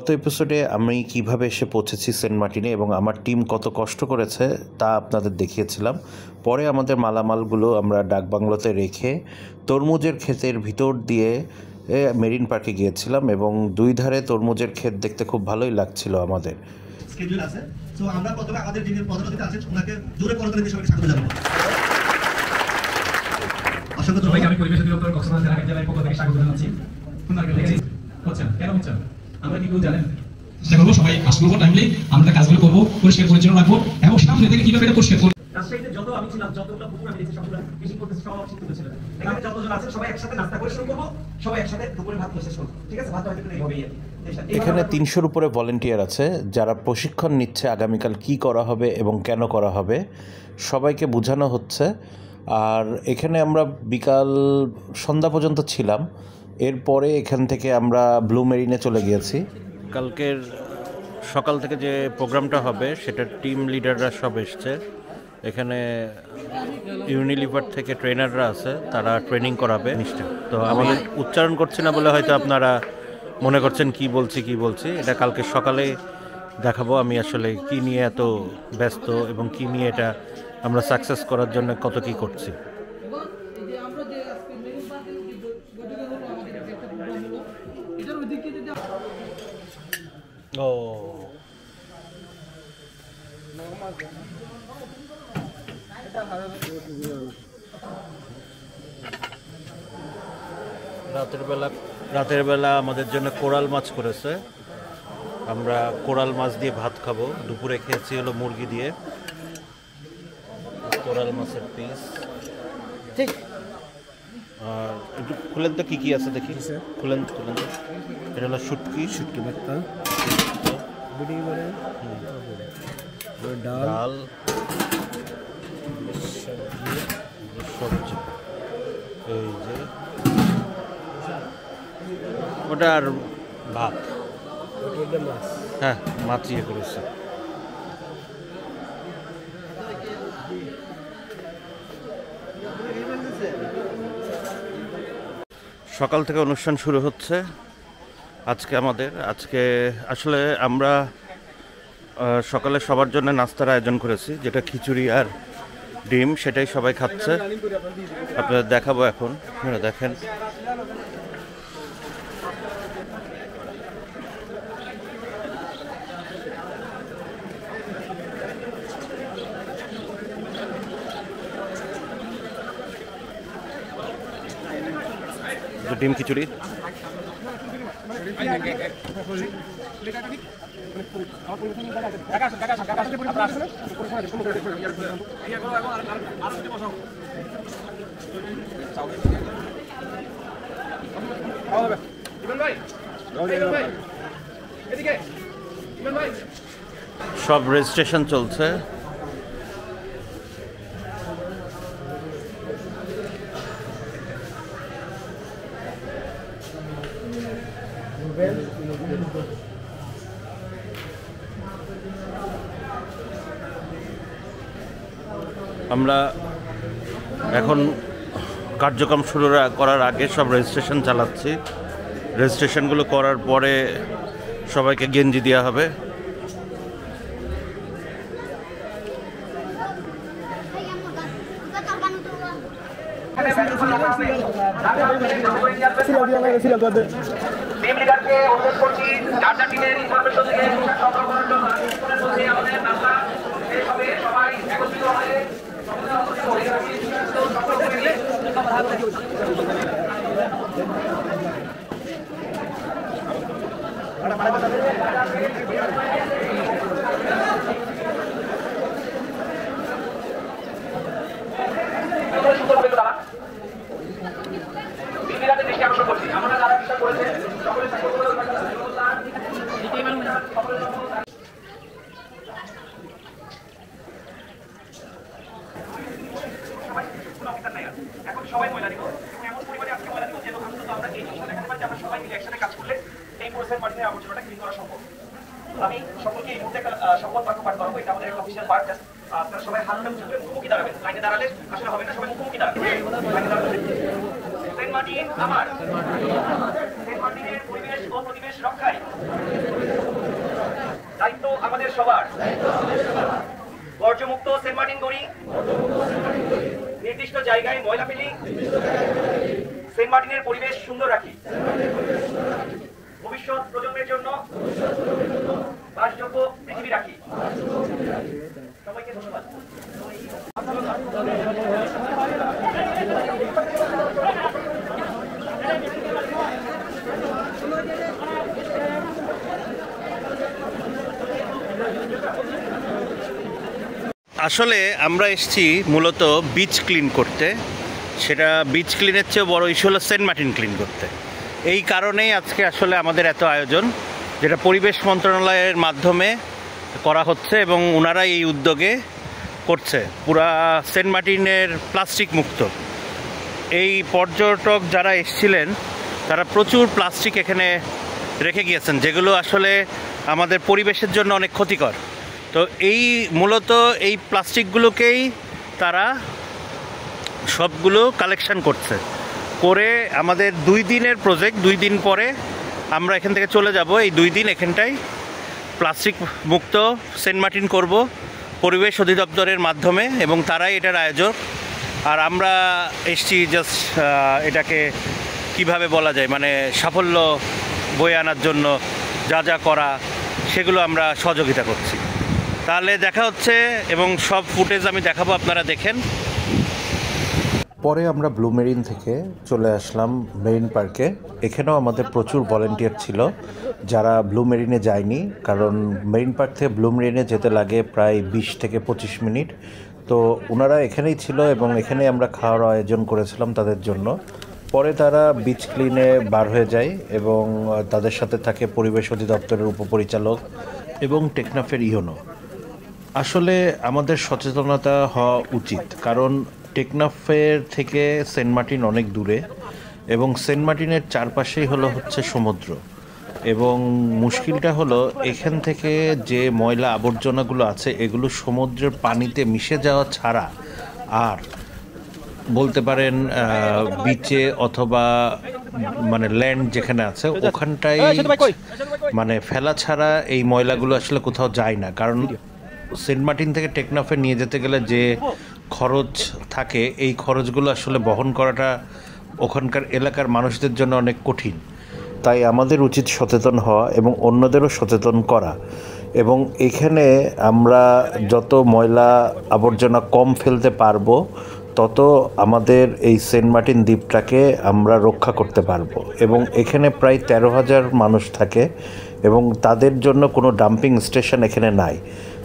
গত এপিসোডে আমি কিভাবে এসে পৌঁছেছি সেন্ট মার্টিনে এবং আমার টিম কত কষ্ট করেছে তা আপনাদের দেখিয়েছিলাম। পরে আমাদের মালামালগুলো আমরা ডাকবাংলোতে রেখে তরমুজের ক্ষেতের ভিতর দিয়ে মেরিন পার্কে গিয়েছিলাম এবং দুই ধারে তরমুজের ক্ষেত দেখতে খুব ভালোই লাগছিল আমাদের। স্কেডিউল আছে, সো আমরা প্রথমে আমাদের যিনি প্রধান অতিথি আছেন ওনাকে জোরে করতালি দিয়ে সবাইকে স্বাগত জানাবো। অসংখ্য ধন্যবাদ। আমি পরিবেশ অধিদপ্তর কক্সবাজার জেলা কার্যালয়ের পক্ষ থেকে স্বাগত জানাচ্ছি। কেন হচ্ছে আমরা কি কেউ জানেন? চেষ্টা করবো সবাই কাজ করবো, টাইমলি আমরা কাজগুলো করবো, পরিষ্কার পরিচ্ছন্ন রাখবো এবং সামনে থেকে কিভাবে এটা পরিষ্কার করবো। রাজশাহীতে যত আমি ছিলাম, যতগুলো পুকুর আমি দেখছি সবগুলো ফিশিং করতেছে, সব আমার শিক্ষিত ছিলেন। এখানে যতজন আছেন সবাই একসাথে নাস্তা করে শুরু করবো, সবাই একসাথে দুপুরে ভাত খেয়ে শেষ করবো, ঠিক আছে? ভাত হয়তো এইভাবেই এখানে 300-র উপরে ভলেন্টিয়ার আছে যারা প্রশিক্ষণ নিচ্ছে আগামীকাল কি করা হবে এবং কেন করা হবে, সবাইকে বোঝানো হচ্ছে। আর এখানে আমরা বিকাল সন্ধ্যা পর্যন্ত ছিলাম। এরপরে এখান থেকে আমরা ব্লু মেরিনে চলে গিয়েছি। কালকের সকাল থেকে যে প্রোগ্রামটা হবে সেটার টিম লিডাররা সব এসছে। এখানে ইউনিলিভার থেকে ট্রেনাররা আছে, তারা ট্রেনিং করাবে নিশ্চয়। তো আমাদের উচ্চারণ করছি না বলে হয়তো আপনারা মনে করছেন কি বলছি। এটা কালকে সকালে দেখাবো আমি আসলে কি নিয়ে এত ব্যস্ত এবং কি নিয়ে এটা আমরা সাকসেস করার জন্য কত কি করছি। রাতের বেলা আমাদের জন্য কোরাল মাছ করেছে। আমরা কোরাল মাছ দিয়ে ভাত খাবো। দুপুরে খেয়েছি হলো মুরগি দিয়ে, কোরাল মাছের পিস। ঠিক, আর একটু খুলেন তো কি আছে দেখি। খুলেন এটা হলো শুটকি ভর্তা, ডাল, সবজি, এই যে ওটা, আর ভাত। হ্যাঁ, মাছ ইয়ে করেছে। সকাল থেকে অনুষ্ঠান শুরু হচ্ছে আজকে আসলে আমরা সকালে সবার জন্য নাস্তার আয়োজন করেছি, যেটা খিচুড়ি আর ডিম, সেটাই সবাই খাচ্ছে। আপনাদের দেখাবো এখন, দেখেন। ডিম খিচুড়ি, সব রেজিস্ট্রেশন চলছে। আমরা এখন কার্যক্রম শুরু করার আগে সব রেজিস্ট্রেশন চালাচ্ছি। রেজিস্ট্রেশনগুলো করার পরে সবাইকে গেঞ্জি দেওয়া হবে। টিম লিডারকে অনুরোধ করছি যার যার টিমের ইনফরমেশন থেকে সংগ্রহ করার জন্য। আমাদের নাস্তা শেষ হবে, সবাই একত্রিত হয়ে দৃষ্টি আকর্ষণ করছি। আমরা যারা বিশ্বাস করেছে সকলে এখন সবাই ময়লা দিব, এমন পরিমাণে আজকে ময়লা দিব যেন আমরা এই জিনিসটা দেখাতে পারি যে আমরা সবাই মিলে একসাথে কাজ করলে এই পরিসের মাটিতে আবর্জনাটা ক্লিন করা সম্ভব। আমি সকলকে এই মুহূর্তে একটা শপথ বাক্য পাঠ করাবো। এটা আমাদের একটা অফিসিয়াল পার্ট। আপনারা সবাই হাতটা উঁচু করে মুখোমুখি দাঁড়াবেন। লাইনে দাঁড়ালে আসলে হবে না, সবাই মুখোমুখি দাঁড়াবেন। সেন্ট মার্টিন আমার, সেন্ট মার্টিনের পরিবেশ ও প্রতিবেশ রক্ষায় দায়িত্ব আমাদের সবার। বর্জ্যমুক্ত সেন্ট মার্টিন গড়ি, নির্দিষ্ট জায়গায় ময়লা ফেলি, সেন্ট মার্টিনের পরিবেশ সুন্দর রাখি, ভবিষ্যৎ প্রজন্মের জন্য বাসযোগ্য পৃথিবী রাখি। সবাইকে ধন্যবাদ। আসলে আমরা এসেছি মূলত বিচ ক্লিন করতে, সেটা বিচ ক্লিনের চেয়ে বড় ইস্যু হলো সেন্ট মার্টিন ক্লিন করতে। এই কারণেই আজকে আসলে আমাদের এত আয়োজন, যেটা পরিবেশ মন্ত্রণালয়ের মাধ্যমে করা হচ্ছে এবং ওনারা এই উদ্যোগে করছে পুরা সেন্ট মার্টিনের প্লাস্টিক মুক্ত। এই পর্যটক যারা এসেছিলেন তারা প্রচুর প্লাস্টিক এখানে রেখে গিয়েছেন, যেগুলো আসলে আমাদের পরিবেশের জন্য অনেক ক্ষতিকর। তো এই মূলত এই প্লাস্টিকগুলোকেই তারা সবগুলো কালেকশন করছে, করে আমাদের 2 দিনের প্রজেক্ট, 2 দিন পরে আমরা এখান থেকে চলে যাব। এই 2 দিন এখানটায় প্লাস্টিক মুক্ত সেন্ট মার্টিন করব পরিবেশ অধিদপ্তরের মাধ্যমে, এবং তারাই এটার আয়োজক। আর আমরা এসছি জাস্ট এটাকে কিভাবে বলা যায়, মানে সাফল্য বয়ে আনার জন্য যা যা করা সেগুলো আমরা সহযোগিতা করছি। তাহলে দেখা হচ্ছে এবং সব ফুটেজ আমি দেখাবো, আপনারা দেখেন। পরে আমরা ব্লু মেরিন থেকে চলে আসলাম মেরিন পার্কে। এখানেও আমাদের প্রচুর ভলেন্টিয়ার ছিল যারা ব্লু মেরিনে যায়নি, কারণ মেরিন পার্ক থেকে ব্লু মেরিনে যেতে লাগে প্রায় 20 থেকে 25 মিনিট। তো ওনারা এখানেই ছিল এবং এখানেই আমরা খাওয়ার আয়োজন করেছিলাম তাদের জন্য। পরে তারা বিচ ক্লিনে বার হয়ে যায় এবং তাদের সাথে থাকে পরিবেশ অধিদপ্তরের উপপরিচালক এবং টেকনাফের ইউনো। আসলে আমাদের সচেতনতা হওয়া উচিত, কারণ টেকনাফের থেকে সেন্ট মার্টিন অনেক দূরে এবং সেন্ট মার্টিনের চারপাশেই হচ্ছে সমুদ্র। এবং মুশকিলটা হলো এখান থেকে যে ময়লা আবর্জনাগুলো আছে এগুলো সমুদ্রের পানিতে মিশে যাওয়া ছাড়া আর বলতে পারেন বিচে অথবা মানে ল্যান্ড যেখানে আছে ওখানটাই মানে ফেলা ছাড়া এই ময়লাগুলো আসলে কোথাও যায় না। কারণ সেন্ট মার্টিন থেকে টেকনাফে নিয়ে যেতে গেলে যে খরচ থাকে এই খরচগুলো আসলে বহন করাটা ওখানকার এলাকার মানুষদের জন্য অনেক কঠিন। তাই আমাদের উচিত সচেতন হওয়া এবং অন্যদেরও সচেতন করা, এবং এখানে আমরা যত ময়লা আবর্জনা কম ফেলতে পারবো তত আমাদের এই সেন্ট মার্টিন দ্বীপটাকে আমরা রক্ষা করতে পারবো। এবং এখানে প্রায় 13,000 মানুষ থাকে এবং তাদের জন্য কোনো ডাম্পিং স্টেশন এখানে নাই,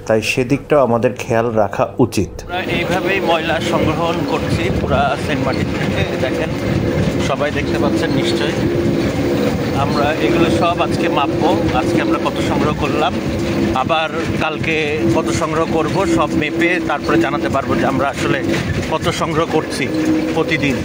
তাই সেদিকটাও আমাদের খেয়াল রাখা উচিত। এইভাবেই ময়লা সংগ্রহণ করছি পুরা সেন্ট মার্টিন থেকে। দেখেন, সবাই দেখতে পাচ্ছেন নিশ্চয়ই। আমরা এগুলো সব আজকে মাপবো, আজকে আমরা কত সংগ্রহ করলাম, আবার কালকে কত সংগ্রহ করব, সব মেপে তারপরে জানাতে পারবো যে আমরা আসলে কত সংগ্রহ করছি প্রতিদিন।